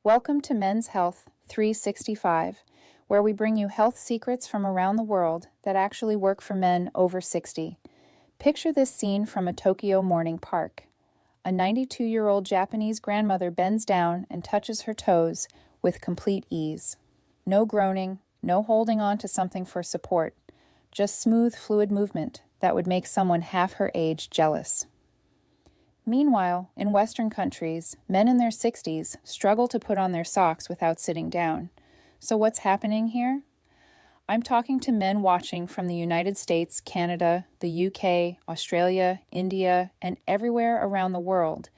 Welcome to Men's Health 365, where we bring you health secrets from around the world that actually work for men over 60. Picture this scene from a Tokyo morning park. A 92-year-old Japanese grandmother bends down and touches her toes with complete ease. No groaning, no holding on to something for support, just smooth, fluid movement that would make someone half her age jealous. Meanwhile, in Western countries, men in their 60s struggle to put on their socks without sitting down. So what's happening here? I'm talking to men watching from the United States, Canada, the UK, Australia, India, and everywhere around the world.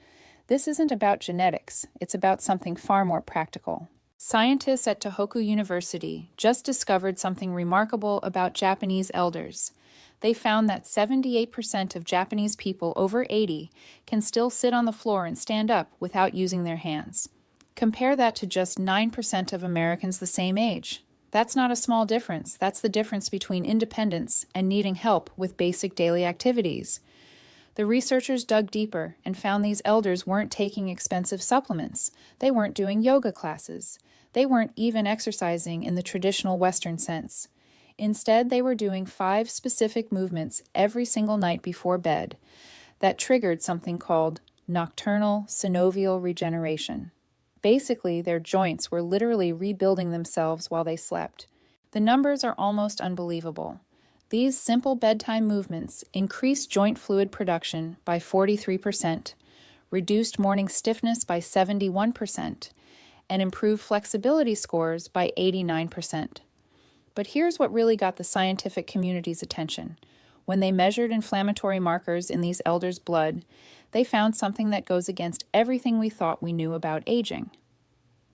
This isn't about genetics, it's about something far more practical. Scientists at Tohoku University just discovered something remarkable about Japanese elders. They found that 78% of Japanese people over 80 can still sit on the floor and stand up without using their hands. Compare that to just 9% of Americans the same age. That's not a small difference. That's the difference between independence and needing help with basic daily activities. The researchers dug deeper and found these elders weren't taking expensive supplements. They weren't doing yoga classes. They weren't even exercising in the traditional Western sense. Instead, they were doing 5 specific movements every single night before bed that triggered something called nocturnal synovial regeneration. Basically, their joints were literally rebuilding themselves while they slept. The numbers are almost unbelievable. These simple bedtime movements increased joint fluid production by 43%, reduced morning stiffness by 71%, and improved flexibility scores by 89%. But here's what really got the scientific community's attention. When they measured inflammatory markers in these elders' blood, they found something that goes against everything we thought we knew about aging.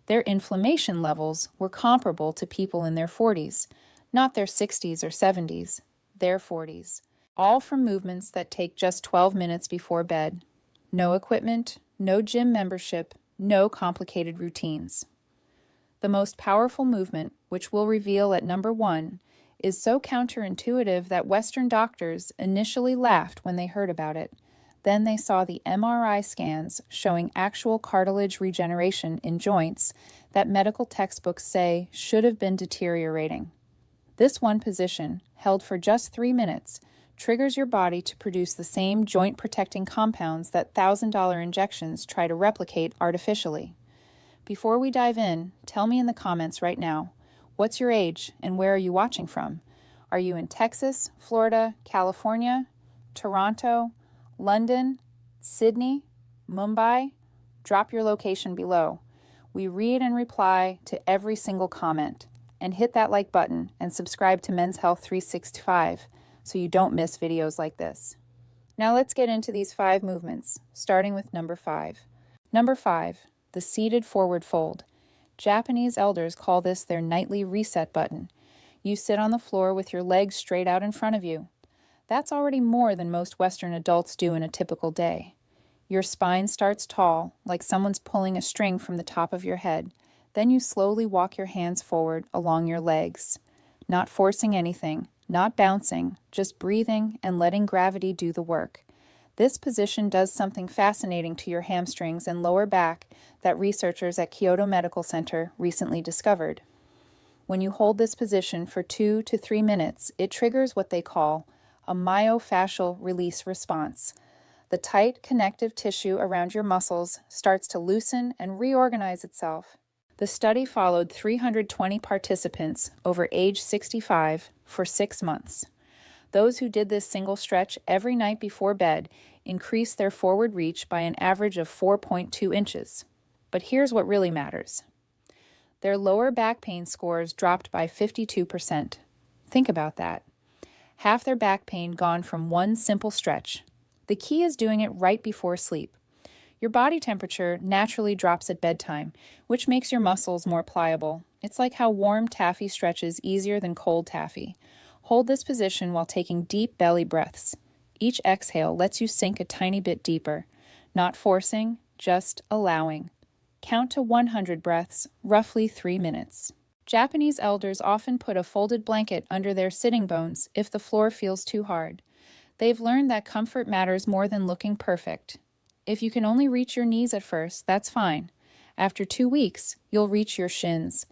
Their inflammation levels were comparable to people in their 40s, not their 60s or 70s, their 40s, all from movements that take just 12 minutes before bed. No equipment, no gym membership, no complicated routines. The most powerful movement, which we'll reveal at number 1, is so counterintuitive that Western doctors initially laughed when they heard about it. Then they saw the MRI scans showing actual cartilage regeneration in joints that medical textbooks say should have been deteriorating. This one position, held for just 3 minutes, triggers your body to produce the same joint-protecting compounds that $1,000 injections try to replicate artificially. Before we dive in, tell me in the comments right now, what's your age and where are you watching from? Are you in Texas, Florida, California, Toronto, London, Sydney, Mumbai? Drop your location below. We read and reply to every single comment. And hit that like button and subscribe to Men's Health 365 so you don't miss videos like this. Now let's get into these 5 movements, starting with number 5. Number 5. The seated forward fold. Japanese elders call this their nightly reset button. You sit on the floor with your legs straight out in front of you. That's already more than most Western adults do in a typical day. Your spine starts tall, like someone's pulling a string from the top of your head. Then you slowly walk your hands forward along your legs. Not forcing anything, not bouncing, just breathing and letting gravity do the work. This position does something fascinating to your hamstrings and lower back that researchers at Kyoto Medical Center recently discovered. When you hold this position for 2 to 3 minutes, it triggers what they call a myofascial release response. The tight connective tissue around your muscles starts to loosen and reorganize itself. The study followed 320 participants over age 65 for 6 months. Those who did this single stretch every night before bed increased their forward reach by an average of 4.2 inches. But here's what really matters. Their lower back pain scores dropped by 52%. Think about that. Half their back pain gone from one simple stretch. The key is doing it right before sleep. Your body temperature naturally drops at bedtime, which makes your muscles more pliable. It's like how warm taffy stretches easier than cold taffy. Hold this position while taking deep belly breaths. Each exhale lets you sink a tiny bit deeper. Not forcing, just allowing. Count to 100 breaths, roughly 3 minutes. Japanese elders often put a folded blanket under their sitting bones if the floor feels too hard. They've learned that comfort matters more than looking perfect. If you can only reach your knees at first, that's fine. After 2 weeks, you'll reach your shins.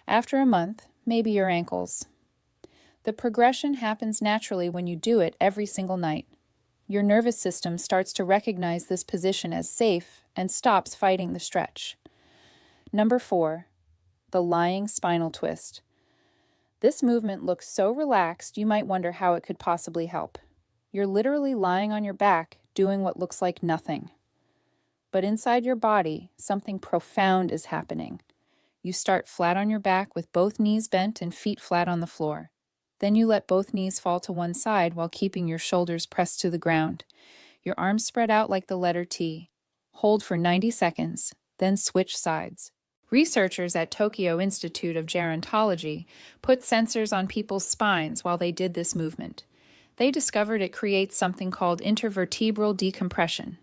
After a month, maybe your ankles. The progression happens naturally when you do it every single night. Your nervous system starts to recognize this position as safe and stops fighting the stretch. Number 4, the lying spinal twist. This movement looks so relaxed you might wonder how it could possibly help. You're literally lying on your back, doing what looks like nothing. But inside your body, something profound is happening. You start flat on your back with both knees bent and feet flat on the floor. Then you let both knees fall to one side while keeping your shoulders pressed to the ground. Your arms spread out like the letter T. Hold for 90 seconds, then switch sides. Researchers at Tohoku Institute of Gerontology put sensors on people's spines while they did this movement. They discovered it creates something called intervertebral decompression.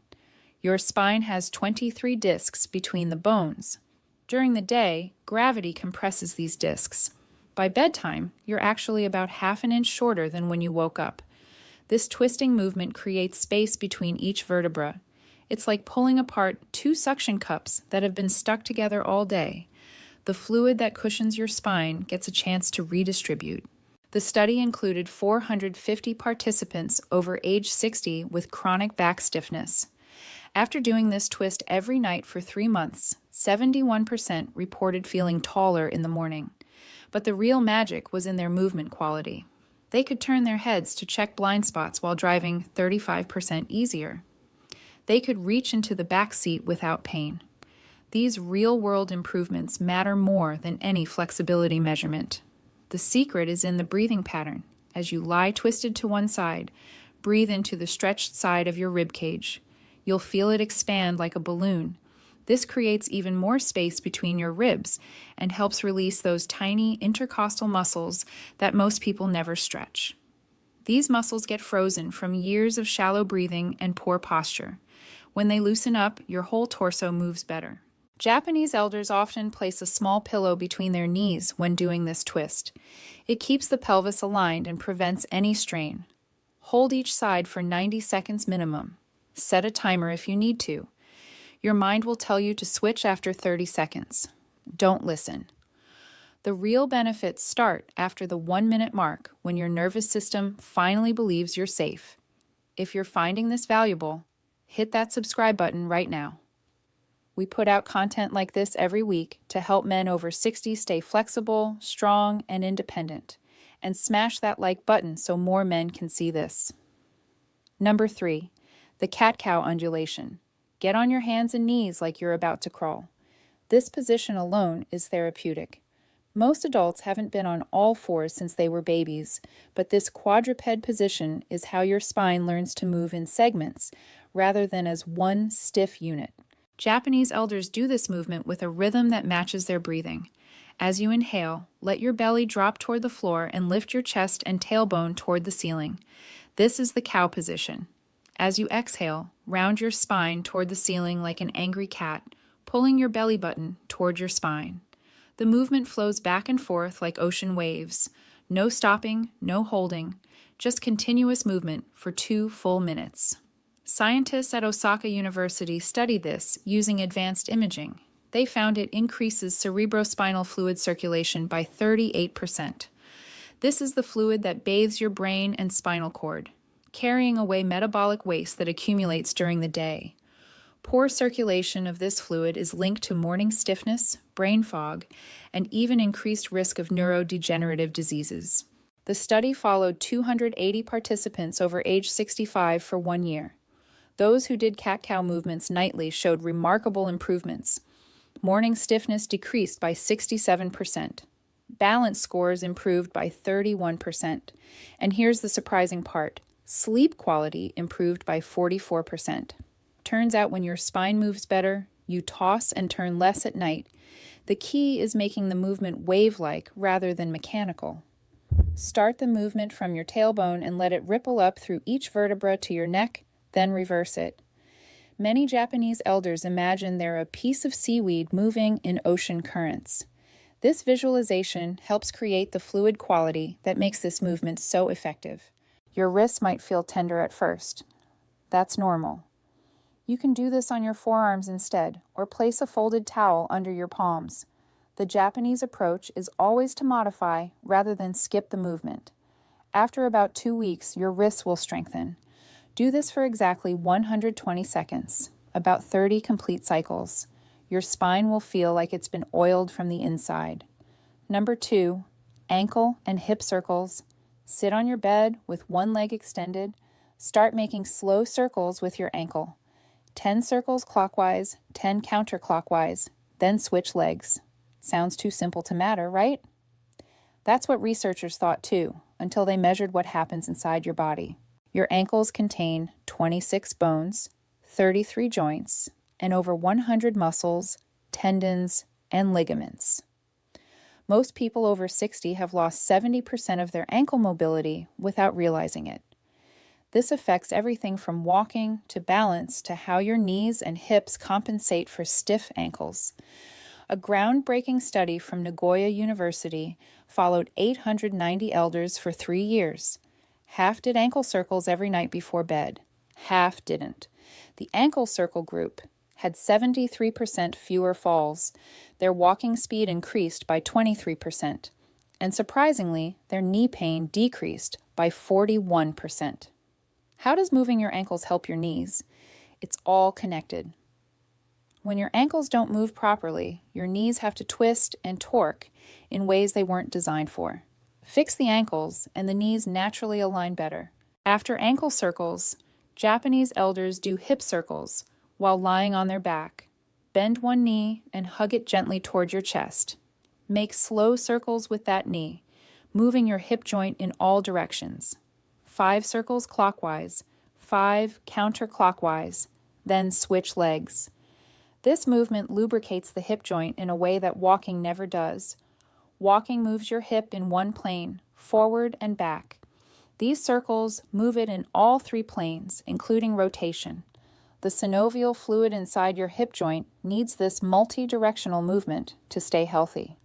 Your spine has 23 discs between the bones. During the day, gravity compresses these discs. By bedtime, you're actually about half an inch shorter than when you woke up. This twisting movement creates space between each vertebra. It's like pulling apart 2 suction cups that have been stuck together all day. The fluid that cushions your spine gets a chance to redistribute. The study included 450 participants over age 60 with chronic back stiffness. After doing this twist every night for 3 months, 71% reported feeling taller in the morning. But the real magic was in their movement quality. They could turn their heads to check blind spots while driving 35% easier. They could reach into the back seat without pain. These real-world improvements matter more than any flexibility measurement. The secret is in the breathing pattern. As you lie twisted to one side, breathe into the stretched side of your rib cage. You'll feel it expand like a balloon. This creates even more space between your ribs and helps release those tiny intercostal muscles that most people never stretch. These muscles get frozen from years of shallow breathing and poor posture. When they loosen up, your whole torso moves better. Japanese elders often place a small pillow between their knees when doing this twist. It keeps the pelvis aligned and prevents any strain. Hold each side for 90 seconds minimum. Set a timer if you need to. Your mind will tell you to switch after 30 seconds. Don't listen. The real benefits start after the 1-minute mark when your nervous system finally believes you're safe. If you're finding this valuable, hit that subscribe button right now. We put out content like this every week to help men over 60 stay flexible, strong, and independent. And smash that like button so more men can see this. Number 3, the cat-cow undulation. Get on your hands and knees like you're about to crawl. This position alone is therapeutic. Most adults haven't been on all fours since they were babies, but this quadruped position is how your spine learns to move in segments rather than as one stiff unit. Japanese elders do this movement with a rhythm that matches their breathing. As you inhale, let your belly drop toward the floor and lift your chest and tailbone toward the ceiling. This is the cow position. As you exhale, round your spine toward the ceiling like an angry cat, pulling your belly button toward your spine. The movement flows back and forth like ocean waves. No stopping, no holding, just continuous movement for 2 full minutes. Scientists at Tohoku University studied this using advanced imaging. They found it increases cerebrospinal fluid circulation by 38%. This is the fluid that bathes your brain and spinal cord, carrying away metabolic waste that accumulates during the day. Poor circulation of this fluid is linked to morning stiffness, brain fog, and even increased risk of neurodegenerative diseases. The study followed 280 participants over age 65 for 1 year. Those who did cat-cow movements nightly showed remarkable improvements. Morning stiffness decreased by 67%. Balance scores improved by 31%. And here's the surprising part. Sleep quality improved by 44%. Turns out when your spine moves better, you toss and turn less at night. The key is making the movement wave-like rather than mechanical. Start the movement from your tailbone and let it ripple up through each vertebra to your neck, then reverse it. Many Japanese elders imagine they're a piece of seaweed moving in ocean currents. This visualization helps create the fluid quality that makes this movement so effective. Your wrists might feel tender at first. That's normal. You can do this on your forearms instead, or place a folded towel under your palms. The Japanese approach is always to modify rather than skip the movement. After about 2 weeks, your wrists will strengthen. Do this for exactly 120 seconds, about 30 complete cycles. Your spine will feel like it's been oiled from the inside. Number 2, ankle and hip circles. Sit on your bed with one leg extended. Start making slow circles with your ankle. 10 circles clockwise, 10 counterclockwise, then switch legs. Sounds too simple to matter, right? That's what researchers thought too, until they measured what happens inside your body. Your ankles contain 26 bones, 33 joints, and over 100 muscles, tendons, and ligaments. Most people over 60 have lost 70% of their ankle mobility without realizing it. This affects everything from walking to balance to how your knees and hips compensate for stiff ankles. A groundbreaking study from Nagoya University followed 890 elders for 3 years. Half did ankle circles every night before bed. Half didn't. The ankle circle group had 73% fewer falls. Their walking speed increased by 23%. And surprisingly, their knee pain decreased by 41%. How does moving your ankles help your knees? It's all connected. When your ankles don't move properly, your knees have to twist and torque in ways they weren't designed for. Fix the ankles, and the knees naturally align better. After ankle circles, Japanese elders do hip circles while lying on their back. Bend one knee and hug it gently toward your chest. Make slow circles with that knee, moving your hip joint in all directions. 5 circles clockwise, 5 counterclockwise, then switch legs. This movement lubricates the hip joint in a way that walking never does. Walking moves your hip in one plane, forward and back. These circles move it in all 3 planes, including rotation. The synovial fluid inside your hip joint needs this multi-directional movement to stay healthy.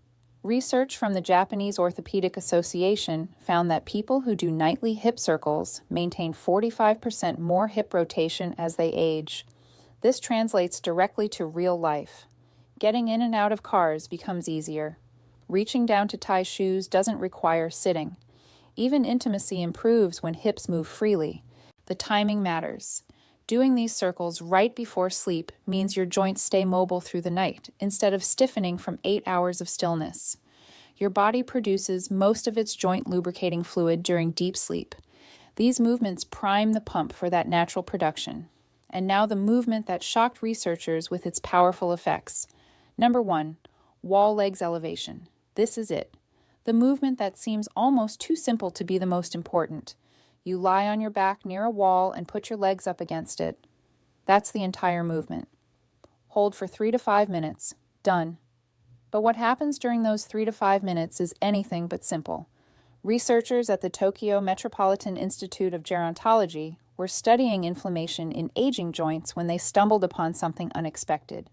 Research from the Japanese Orthopedic Association found that people who do nightly hip circles maintain 45% more hip rotation as they age. This translates directly to real life. Getting in and out of cars becomes easier. Reaching down to tie shoes doesn't require sitting. Even intimacy improves when hips move freely. The timing matters. Doing these circles right before sleep means your joints stay mobile through the night instead of stiffening from 8 hours of stillness. Your body produces most of its joint lubricating fluid during deep sleep. These movements prime the pump for that natural production. And now the movement that shocked researchers with its powerful effects. Number 1, wall legs elevation. This is it. The movement that seems almost too simple to be the most important. You lie on your back near a wall and put your legs up against it. That's the entire movement. Hold for 3 to 5 minutes. Done. But what happens during those 3 to 5 minutes is anything but simple. Researchers at the Tokyo Metropolitan Institute of Gerontology were studying inflammation in aging joints when they stumbled upon something unexpected.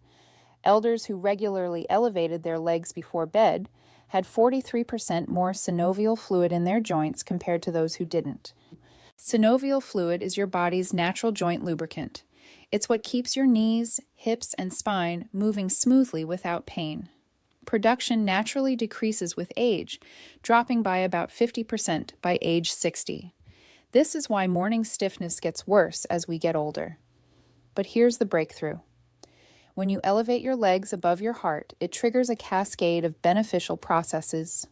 Elders who regularly elevated their legs before bed had 43% more synovial fluid in their joints compared to those who didn't. Synovial fluid is your body's natural joint lubricant. It's what keeps your knees, hips, and spine moving smoothly without pain. Production naturally decreases with age, dropping by about 50% by age 60. This is why morning stiffness gets worse as we get older. But here's the breakthrough. When you elevate your legs above your heart, it triggers a cascade of beneficial processes.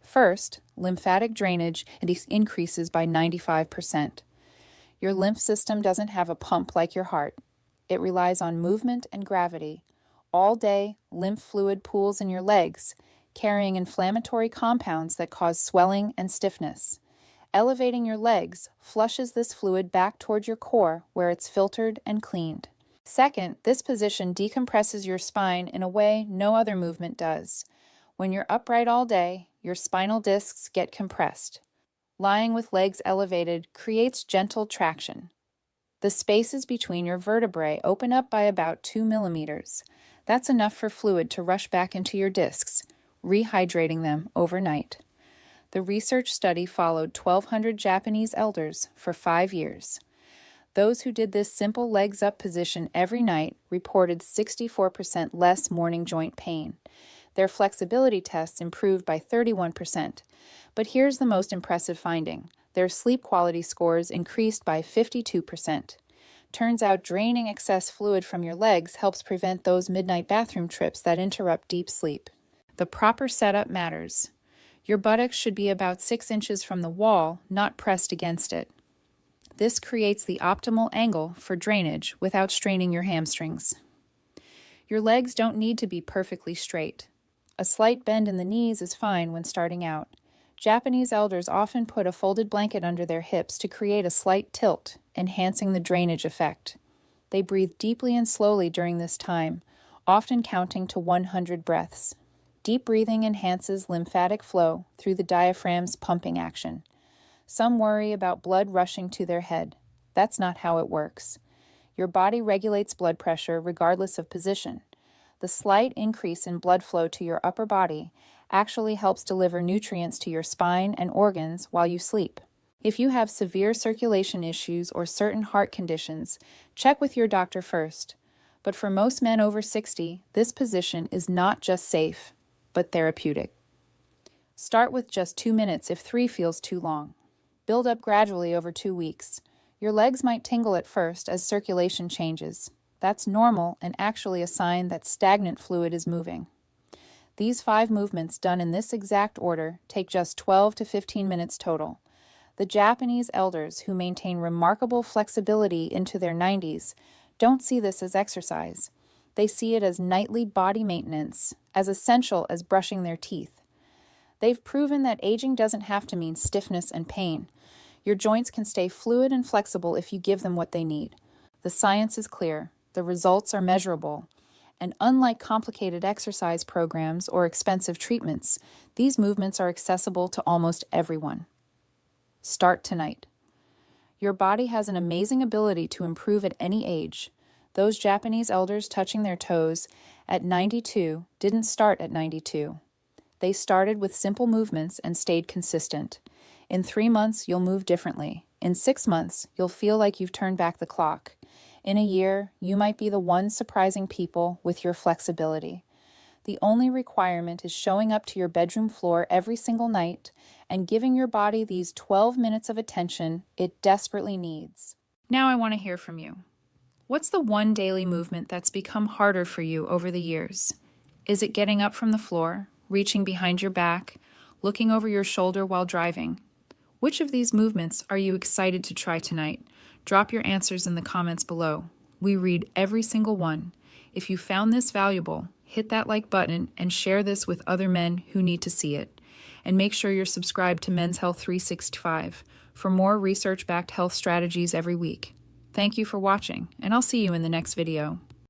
First, lymphatic drainage increases by 95%. Your lymph system doesn't have a pump like your heart. It relies on movement and gravity. All day, lymph fluid pools in your legs, carrying inflammatory compounds that cause swelling and stiffness. Elevating your legs flushes this fluid back toward your core where it's filtered and cleaned. Second, this position decompresses your spine in a way no other movement does. When you're upright all day, your spinal discs get compressed. Lying with legs elevated creates gentle traction. The spaces between your vertebrae open up by about 2 millimeters. That's enough for fluid to rush back into your discs, rehydrating them overnight. The research study followed 1,200 Japanese elders for 5 years. Those who did this simple legs up position every night reported 64% less morning joint pain. Their flexibility tests improved by 31%. But here's the most impressive finding. Their sleep quality scores increased by 52%. Turns out draining excess fluid from your legs helps prevent those midnight bathroom trips that interrupt deep sleep. The proper setup matters. Your buttocks should be about 6 inches from the wall, not pressed against it. This creates the optimal angle for drainage without straining your hamstrings. Your legs don't need to be perfectly straight. A slight bend in the knees is fine when starting out. Japanese elders often put a folded blanket under their hips to create a slight tilt, enhancing the drainage effect. They breathe deeply and slowly during this time, often counting to 100 breaths. Deep breathing enhances lymphatic flow through the diaphragm's pumping action. Some worry about blood rushing to their head. That's not how it works. Your body regulates blood pressure regardless of position. The slight increase in blood flow to your upper body actually helps deliver nutrients to your spine and organs while you sleep. If you have severe circulation issues or certain heart conditions, check with your doctor first. But for most men over 60, this position is not just safe, but therapeutic. Start with just 2 minutes if 3 feels too long. Build up gradually over 2 weeks. Your legs might tingle at first as circulation changes. That's normal and actually a sign that stagnant fluid is moving. These 5 movements done in this exact order take just 12 to 15 minutes total. The Japanese elders, who maintain remarkable flexibility into their 90s, don't see this as exercise. They see it as nightly body maintenance, as essential as brushing their teeth. They've proven that aging doesn't have to mean stiffness and pain. Your joints can stay fluid and flexible if you give them what they need. The science is clear. The results are measurable. And unlike complicated exercise programs or expensive treatments, these movements are accessible to almost everyone. Start tonight. Your body has an amazing ability to improve at any age. Those Japanese elders touching their toes at 92 didn't start at 92. They started with simple movements and stayed consistent. In 3 months, you'll move differently. In 6 months, you'll feel like you've turned back the clock. In a year, you might be the one surprising people with your flexibility. The only requirement is showing up to your bedroom floor every single night and giving your body these 12 minutes of attention it desperately needs. Now I want to hear from you. What's the one daily movement that's become harder for you over the years? Is it getting up from the floor, reaching behind your back, looking over your shoulder while driving? Which of these movements are you excited to try tonight? Drop your answers in the comments below. We read every single one. If you found this valuable, hit that like button and share this with other men who need to see it. And make sure you're subscribed to Men's Health 365 for more research-backed health strategies every week. Thank you for watching, and I'll see you in the next video.